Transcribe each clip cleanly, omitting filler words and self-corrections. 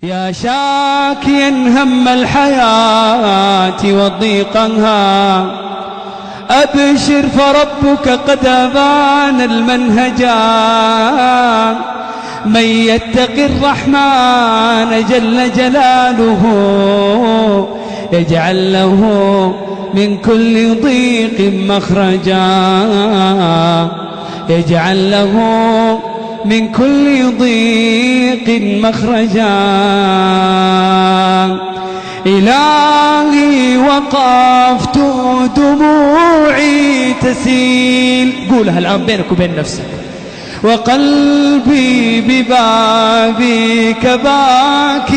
يا شاكيا هم الحياة وضيقها أبشر فربك قد أبان المنهجا. من يتق الرحمن جل جلاله يجعل له من كل ضيق مخرجا. يجعل له من كل ضيق مخرجا. إلهي وقفت دموعي تسيل، قولها الآن بينك وبين نفسك. وقلبي ببابك باك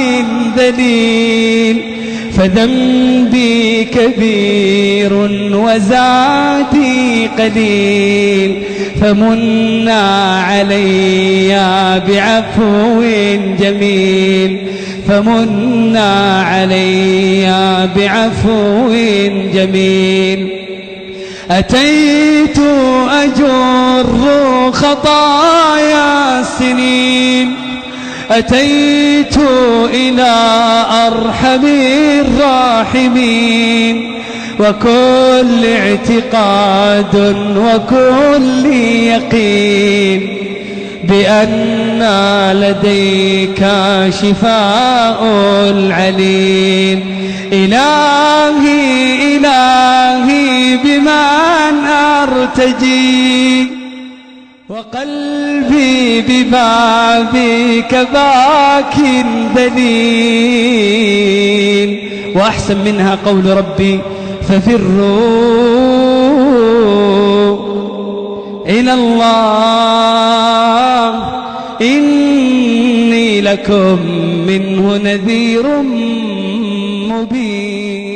ذليل، فذنبي كبير وزادي قليل. فمنا علي بعفو جميل، فمنا علي بعفو جميل. أتيت أجر خطايا السنين، أتيت إلى أرحم الراحمين. وكل اعتقاد وكل يقين بأن لديك شفاء العليل. إلهي إلهي بمن أرتجي، وقلبي ببابك باك ذليل. وأحسن منها قول ربي ففروا إلى الله إني لكم منه نذير مبين.